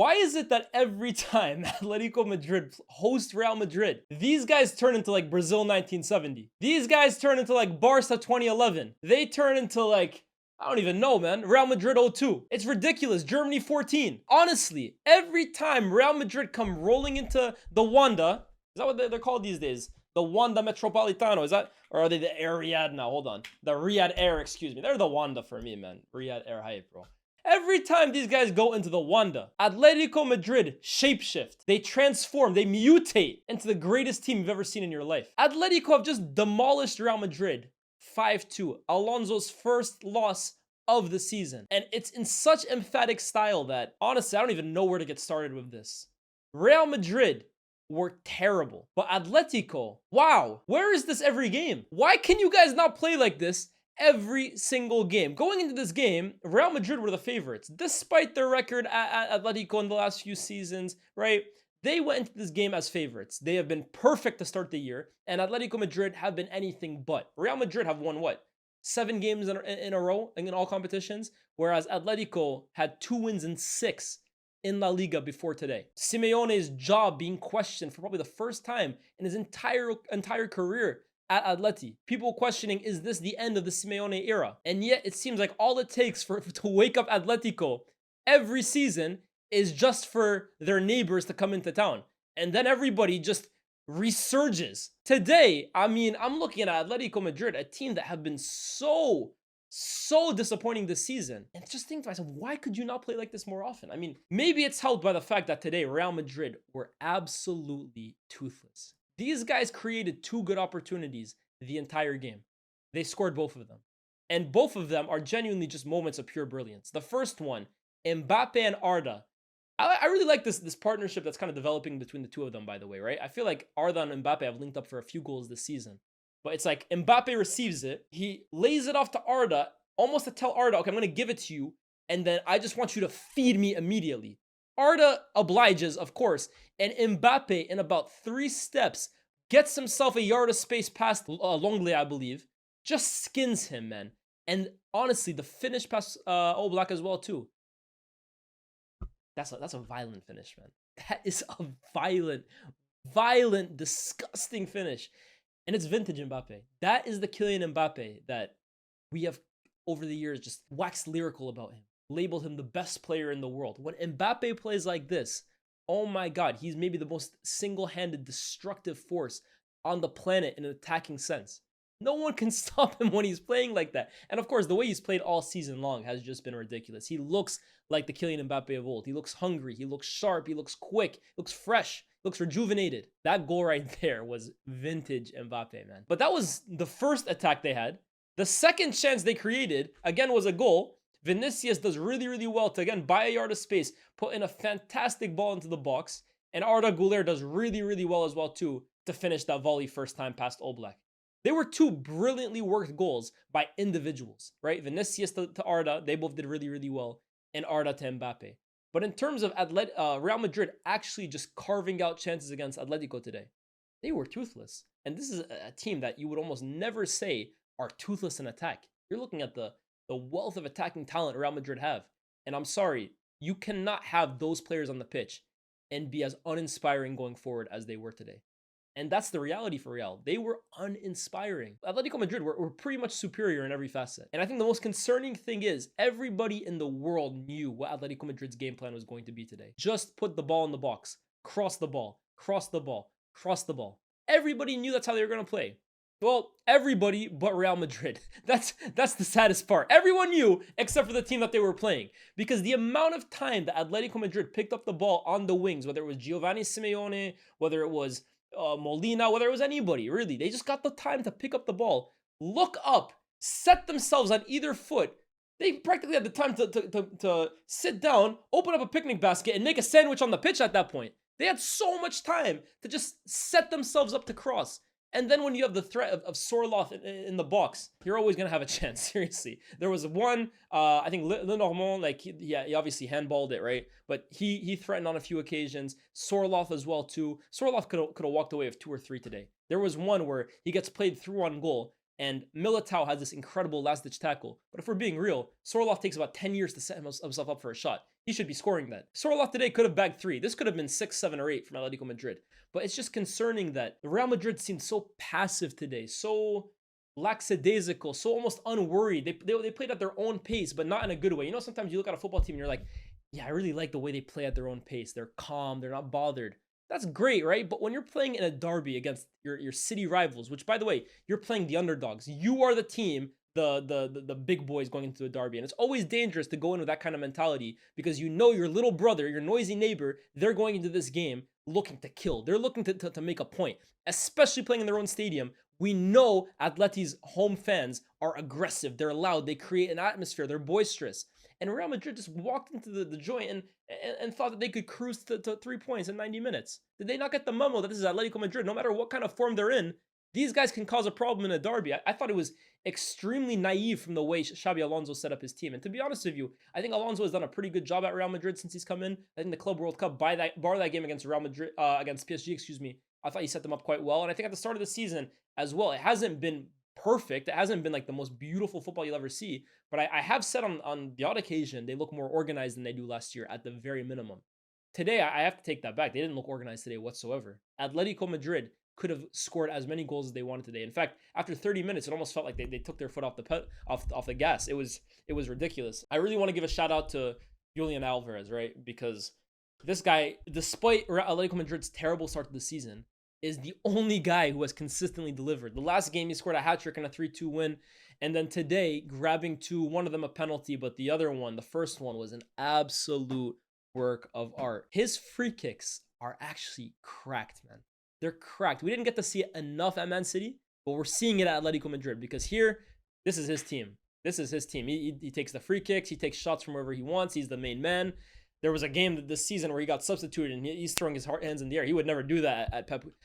Why is it that every time Atletico Madrid host Real Madrid, these guys turn into like Brazil 1970? These guys turn into like Barca 2011. They turn into like, I don't even know, man. Real Madrid 02. It's ridiculous. Germany 14. Honestly, every time Real Madrid come rolling into the Wanda, is that what they're called these days? The Wanda Metropolitano, is that? Or are they the Air Riyadh now? Hold on. The Riyadh Air, excuse me. They're the Wanda for me, man. Riyadh Air hype, bro. Every time these guys go into the Wanda, Atletico Madrid shapeshift. They transform, they mutate into the greatest team you've ever seen in your life. Atletico have just demolished Real Madrid 5-2. Alonso's first loss of the season. And it's in such emphatic style that, honestly, I don't even know where to get started with this. Real Madrid were terrible. But Atletico, wow, where is this every game? Why can you guys not play like this every single game? Going into this game, Real Madrid were the favorites. Despite their record at Atletico in the last few seasons, right? They went into this game as favorites. They have been perfect to start the year, and Atletico Madrid have been anything but. Real Madrid have won what? 7 games in a row in all competitions, whereas Atletico had 2 wins in 6 in La Liga before today. Simeone's job being questioned for probably the first time in his entire career at Atleti. People questioning, is this the end of the Simeone era? And yet it seems like all it takes to wake up Atletico every season is just for their neighbors to come into town. And then everybody just resurges. Today, I mean, I'm looking at Atletico Madrid, a team that have been so disappointing this season. And just think to myself, why could you not play like this more often? I mean, maybe it's helped by the fact that today Real Madrid were absolutely toothless. These guys created 2 good opportunities the entire game. They scored both of them. And both of them are genuinely just moments of pure brilliance. The first one, Mbappe and Arda. I really like this partnership that's kind of developing between the two of them, by the way, right? I feel like Arda and Mbappe have linked up for a few goals this season. But it's like Mbappe receives it. He lays it off to Arda, almost to tell Arda, okay, I'm going to give it to you. And then I just want you to feed me immediately. Arda obliges, of course. And Mbappe, in about 3 steps, gets himself a yard of space past Longley, I believe. Just skins him, man. And honestly, the finish past Oblak as well, too. That's a violent finish, man. That is a violent, disgusting finish. And it's vintage Mbappe. That is the Kylian Mbappe that we have over the years just waxed lyrical about him. Labeled him the best player in the world. When Mbappe plays like this, oh my God, he's maybe the most single-handed destructive force on the planet in an attacking sense. No one can stop him when he's playing like that. And of course, the way he's played all season long has just been ridiculous. He looks like the Kylian Mbappe of old. He looks hungry. He looks sharp. He looks quick. He looks fresh. He looks rejuvenated. That goal right there was vintage Mbappe, man. But that was the first attack they had. The second chance they created, again, was a goal. Vinicius does really well to, again, buy a yard of space, put in a fantastic ball into the box. And Arda Güler does really well as well, too, to finish that volley first time past Oblak. They were 2 brilliantly worked goals by individuals, right? Vinicius to Arda, they both did really well, and Arda to Mbappe. But in terms of Real Madrid actually just carving out chances against Atletico today, they were toothless. And this is a team that you would almost never say are toothless in attack. You're looking at the wealth of attacking talent Real Madrid have. And I'm sorry, you cannot have those players on the pitch and be as uninspiring going forward as they were today. And that's the reality for Real. They were uninspiring. Atletico Madrid were pretty much superior in every facet. And I think the most concerning thing is everybody in the world knew what Atletico Madrid's game plan was going to be today. Just put the ball in the box, cross the ball, cross the ball, cross the ball. Everybody knew that's how they were going to play. Well, everybody but Real Madrid. That's the saddest part. Everyone knew except for the team that they were playing. Because the amount of time that Atletico Madrid picked up the ball on the wings, whether it was Giovanni Simeone, whether it was Molina, whether it was anybody, really. They just got the time to pick up the ball, look up, set themselves on either foot. They practically had the time to sit down, open up a picnic basket, and make a sandwich on the pitch at that point. They had so much time to just set themselves up to cross. And then when you have the threat of Sorloth in the box, you're always going to have a chance, seriously. There was one, I think Lenormand, like, he obviously handballed it, right? But he threatened on a few occasions. Sorloth as well, too. Sorloth could have walked away with 2 or 3 today. There was one where he gets played through on goal, and Militao has this incredible last-ditch tackle. But if we're being real, Sorloth takes about 10 years to set himself up for a shot. he should be scoring that. Sorloth today could have bagged 3. This could have been 6, 7, or 8 from Atletico Madrid. But it's just concerning that Real Madrid seemed so passive today, so lackadaisical, so almost unworried. They played at their own pace, but not in a good way. You know, sometimes you look at a football team and you're like, yeah, I really like the way they play at their own pace. They're calm, they're not bothered. That's great, right? But when you're playing in a derby against your city rivals, which by the way, you're playing the underdogs. You are the team, the big boys going into a derby. And it's always dangerous to go in with that kind of mentality because you know your little brother, your noisy neighbor, they're going into this game looking to kill. They're looking to make a point, especially playing in their own stadium. We know Atleti's home fans are aggressive. They're loud. They create an atmosphere. They're boisterous. And Real Madrid just walked into the joint and thought that they could cruise to 3 points in 90 minutes. Did they not get the memo that this is Atletico Madrid? No matter what kind of form they're in, these guys can cause a problem in a derby. I thought it was extremely naive from the way Xabi Alonso set up his team. And to be honest with you, I think Alonso has done a pretty good job at Real Madrid since he's come in. I think the Club World Cup, bar that game against Real Madrid, against PSG, excuse me, I thought he set them up quite well. And I think at the start of the season as well, it hasn't been perfect. It hasn't been like the most beautiful football you'll ever see. But I have said on the odd occasion, they look more organized than they do last year at the very minimum. Today, I have to take that back. They didn't look organized today whatsoever. Atletico Madrid could have scored as many goals as they wanted today. In fact, after 30 minutes, it almost felt like they took their foot off the gas. It was ridiculous. I really want to give a shout out to Julian Alvarez, right? Because this guy, despite Atletico Madrid's terrible start to the season, is the only guy who has consistently delivered. The last game, he scored a hat-trick and a 3-2 win. And then today, grabbing 2, one of them a penalty, but the other one, the first one, was an absolute work of art. His free kicks are actually cracked, man. They're cracked. We didn't get to see it enough at Man City, but we're seeing it at Atletico Madrid because here, this is his team. This is his team. He takes the free kicks. He takes shots from wherever he wants. He's the main man. There was a game this season where he got substituted and he's throwing his hands in the air. He would never do that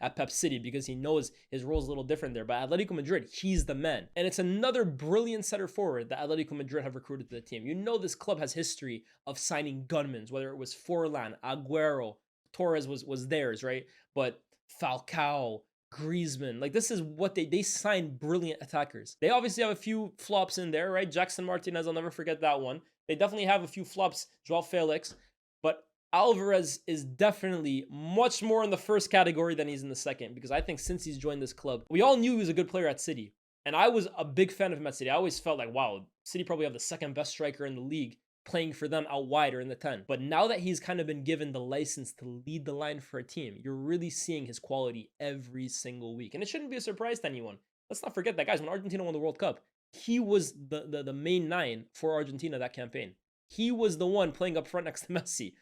at Pep City because he knows his role is a little different there. But Atletico Madrid, he's the man. And it's another brilliant center forward that Atletico Madrid have recruited to the team. You know this club has history of signing gunmen, whether it was Forlan, Aguero, Torres was theirs, right? But Falcao, Griezmann, like this is what they sign brilliant attackers. They obviously have a few flops in there, right? Jackson Martinez, I'll never forget that one. They definitely have a few flops, Joao Felix, but Alvarez is definitely much more in the first category than he's in the second because I think since he's joined this club, we all knew he was a good player at City. And I was a big fan of him at City. I always felt like, wow, City probably have the second best striker in the league playing for them out wide or in the 10. But now that he's kind of been given the license to lead the line for a team, you're really seeing his quality every single week. And it shouldn't be a surprise to anyone. Let's not forget that, guys, when Argentina won the World Cup, he was the main 9 for Argentina that campaign. He was the one playing up front next to Messi.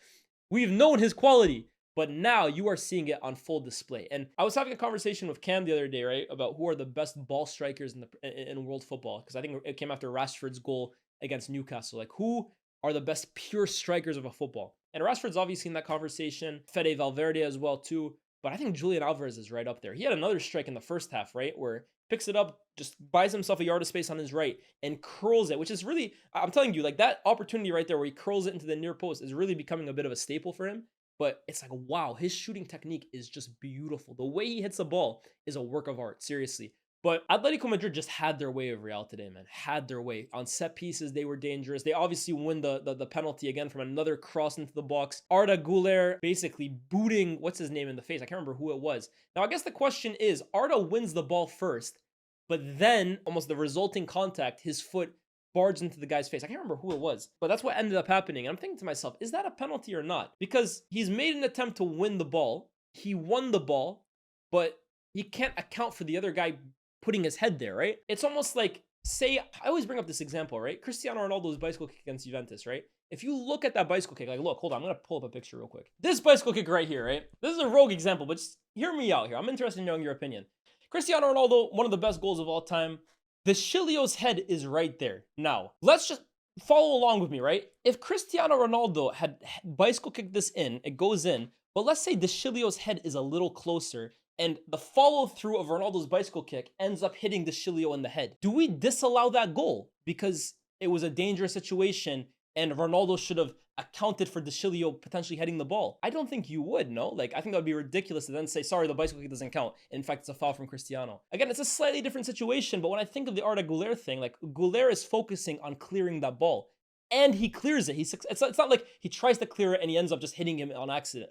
We've known his quality, but now you are seeing it on full display. And I was having a conversation with Cam the other day, right, about who are the best ball strikers in world football, because I think it came after Rashford's goal against Newcastle. Like, who are the best pure strikers of a football? And Rashford's obviously in that conversation. Fede Valverde as well, too. But I think Julian Alvarez is right up there. He had another strike in the first half, right, where picks it up, just buys himself a yard of space on his right and curls it, which is really, I'm telling you, like that opportunity right there where he curls it into the near post is really becoming a bit of a staple for him. But it's like, wow, his shooting technique is just beautiful. The way he hits the ball is a work of art, seriously. But Atletico Madrid just had their way of Real today, man. Had their way. On set pieces, they were dangerous. They obviously win the penalty again from another cross into the box. Arda Güler basically booting, what's his name, in the face. I can't remember who it was. Now, I guess the question is, Arda wins the ball first, but then almost the resulting contact, his foot barged into the guy's face. I can't remember who it was, but that's what ended up happening. And I'm thinking to myself, is that a penalty or not? Because he's made an attempt to win the ball. He won the ball, but he can't account for the other guy putting his head there, right? It's almost like, say, I always bring up this example, right? Cristiano Ronaldo's bicycle kick against Juventus, right? If you look at that bicycle kick, like, look, hold on, I'm going to pull up a picture real quick. This bicycle kick right here, right? This is a rogue example, but just hear me out here. I'm interested in knowing your opinion. Cristiano Ronaldo, one of the best goals of all time. The Chilio's head is right there. Now, let's just follow along with me, right? If Cristiano Ronaldo had bicycle kicked this in, it goes in, but let's say the Chilio's head is a little closer and the follow-through of Ronaldo's bicycle kick ends up hitting the Chilio in the head. Do we disallow that goal because it was a dangerous situation and Ronaldo should have accounted for De Chilio potentially heading the ball? I don't think you would, no? Like, I think that would be ridiculous to then say, sorry, the bicycle kick doesn't count. In fact, it's a foul from Cristiano. Again, it's a slightly different situation, but when I think of the Arda Güler thing, like, Güler is focusing on clearing that ball. and he clears it. It's not like he tries to clear it and he ends up just hitting him on accident.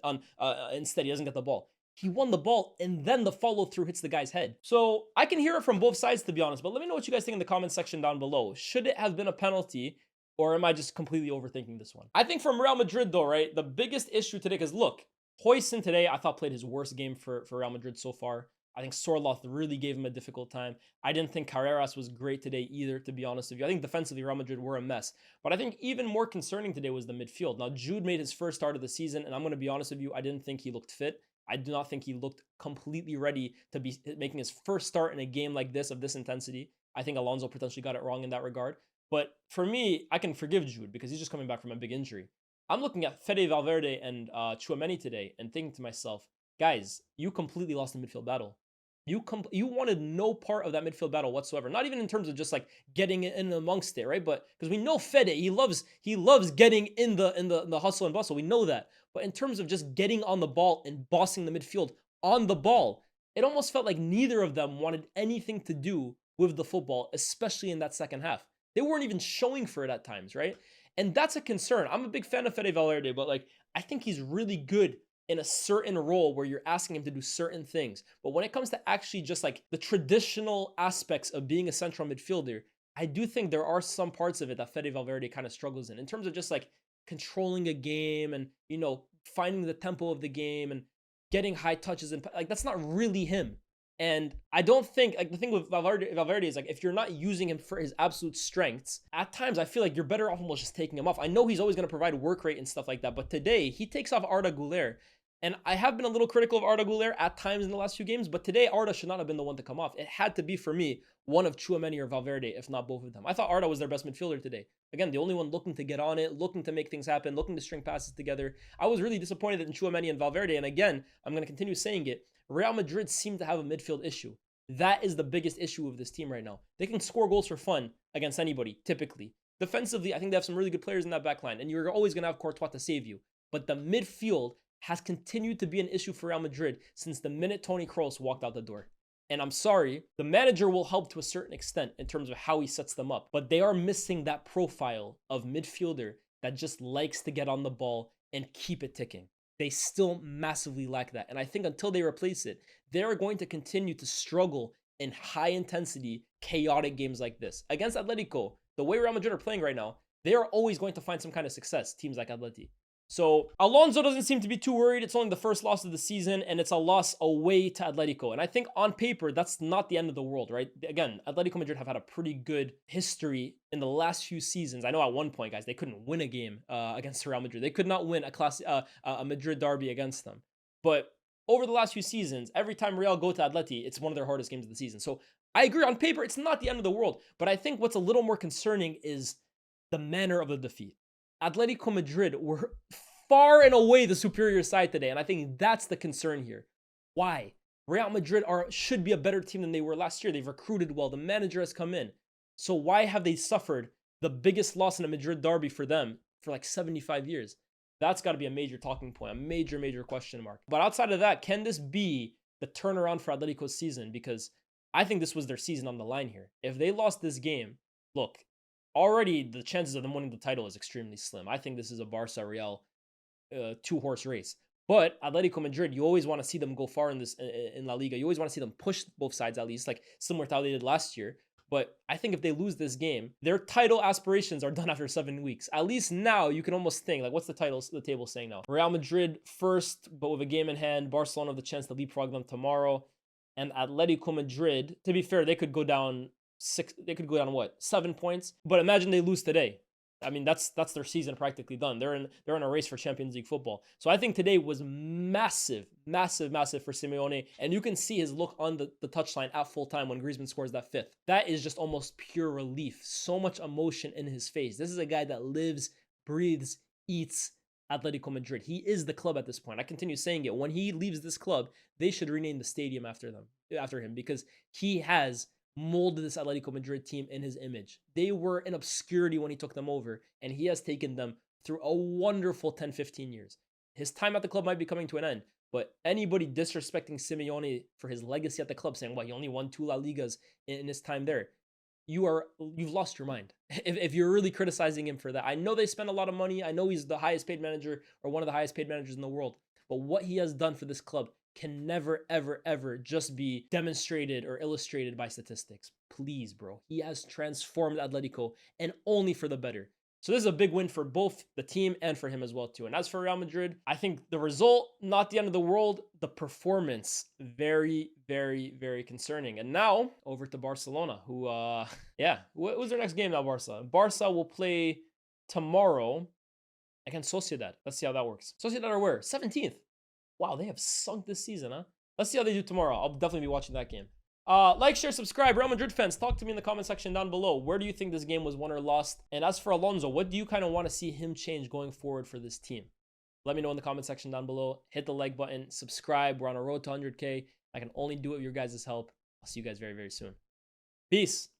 Instead, he doesn't get the ball. He won the ball, and then the follow through hits the guy's head. So I can hear it from both sides, to be honest. But let me know what you guys think in the comment section down below. Should it have been a penalty, or am I just completely overthinking this one? I think from Real Madrid, though, right, the biggest issue today, because look, Huijsen today, I thought played his worst game for Real Madrid so far. I think Sorloth really gave him a difficult time. I didn't think Carreras was great today either, to be honest with you. I think defensively, Real Madrid were a mess. But I think even more concerning today was the midfield. Now, Jude made his first start of the season, and I'm going to be honest with you, I didn't think he looked fit. I do not think he looked completely ready to be making his first start in a game like this, of this intensity. I think Alonso potentially got it wrong in that regard. But for me, I can forgive Jude because he's just coming back from a big injury. I'm looking at Fede Valverde and Tchouaméni today and thinking to myself, guys, you completely lost the midfield battle. You wanted no part of that midfield battle whatsoever. Not even in terms of just like getting in amongst it, right? But because we know Fede, he loves getting in the hustle and bustle. We know that. But in terms of just getting on the ball and bossing the midfield on the ball, it almost felt like neither of them wanted anything to do with the football, especially in that second half. They weren't even showing for it at times, right? And that's a concern. I'm a big fan of Fede Valverde, but like I think he's really good in a certain role where you're asking him to do certain things. But when it comes to actually just like the traditional aspects of being a central midfielder, I do think there are some parts of it that Fede Valverde kind of struggles in terms of just like controlling a game and, you know, finding the tempo of the game and getting high touches. And like, that's not really him. And I don't think, like, the thing with Valverde is like, if you're not using him for his absolute strengths, at times I feel like you're better off almost just taking him off. I know he's always going to provide work rate and stuff like that, but today he takes off Arda Güler. And I have been a little critical of Arda Güler at times in the last few games, but today Arda should not have been the one to come off. It had to be, for me, one of Tchouaméni or Valverde, if not both of them. I thought Arda was their best midfielder today. Again, the only one looking to get on it, looking to make things happen, looking to string passes together. I was really disappointed in Tchouaméni and Valverde, and again, I'm going to continue saying it. Real Madrid seem to have a midfield issue. That is the biggest issue of this team right now. They can score goals for fun against anybody, typically. Defensively, I think they have some really good players in that back line, and you're always going to have Courtois to save you. But the midfield has continued to be an issue for Real Madrid since the minute Toni Kroos walked out the door. And I'm sorry, the manager will help to a certain extent in terms of how he sets them up, but they are missing that profile of midfielder that just likes to get on the ball and keep it ticking. They still massively lack that. And I think until they replace it, they are going to continue to struggle in high intensity, chaotic games like this. Against Atletico, the way Real Madrid are playing right now, they are always going to find some kind of success, teams like Atleti. So Alonso doesn't seem to be too worried. It's only the first loss of the season, and it's a loss away to Atletico. And I think on paper, that's not the end of the world, right? Again, Atletico Madrid have had a pretty good history in the last few seasons. I know at one point, guys, they couldn't win a game against Real Madrid. They could not win a Madrid derby against them. But over the last few seasons, every time Real go to Atleti, it's one of their hardest games of the season. So I agree, on paper, it's not the end of the world. But I think what's a little more concerning is the manner of the defeat. Atletico Madrid were far and away the superior side today, and I think that's the concern here. Why? Real Madrid should be a better team than they were last year. They've recruited well. The manager has come in. So why have they suffered the biggest loss in a Madrid derby for them for like 75 years? That's got to be a major talking point, a major, major question mark. But outside of that, can this be the turnaround for Atletico's season? Because I think this was their season on the line here. If they lost this game, look, already the chances of them winning the title is extremely slim. I think this is a Barca Real two-horse race. But Atletico Madrid, you always want to see them go far in La Liga. You always want to see them push both sides, at least, like similar to how they did last year. But I think if they lose this game, their title aspirations are done after 7 weeks. At least now you can almost think, like, what's the table saying now? Real Madrid first, but with a game in hand. Barcelona have the chance to leapfrog them tomorrow. And Atletico Madrid, to be fair, they could go down 7 points. But imagine they lose today. I mean, that's their season practically done. They're in a race for Champions League football. So I think today was massive, massive, massive for Simeone. And you can see his look on the touchline at full time when Griezmann scores that fifth. That is just almost pure relief. So much emotion in his face. This is a guy that lives, breathes, eats Atletico Madrid. He is the club at this point. I continue saying it. When he leaves this club, they should rename the stadium after him, because he has molded this Atletico Madrid team in his image. They were in obscurity when he took them over, and he has taken them through a wonderful 10-15 years. His time at the club might be coming to an end, but anybody disrespecting Simeone for his legacy at the club, saying, well, he only won 2 La Ligas in his time there, you've lost your mind if you're really criticizing him for that. I know they spend a lot of money. I know he's the highest paid manager or one of the highest paid managers in the world, but what he has done for this club can never, ever, ever just be demonstrated or illustrated by statistics. Please, bro. He has transformed Atletico and only for the better. So this is a big win for both the team and for him as well too. And as for Real Madrid, I think the result, not the end of the world. The performance, very, very, very concerning. And now over to Barcelona, who, yeah, what was their next game now, Barca? Barca will play tomorrow against Sociedad. Let's see how that works. Sociedad are where? 17th. Wow, they have sunk this season, huh? Let's see how they do tomorrow. I'll definitely be watching that game. Like, share, subscribe. Real Madrid fans, talk to me in the comment section down below. Where do you think this game was won or lost? And as for Alonso, what do you kind of want to see him change going forward for this team? Let me know in the comment section down below. Hit the like button, subscribe. We're on a road to 100K. I can only do it with your guys' help. I'll see you guys very, very soon. Peace.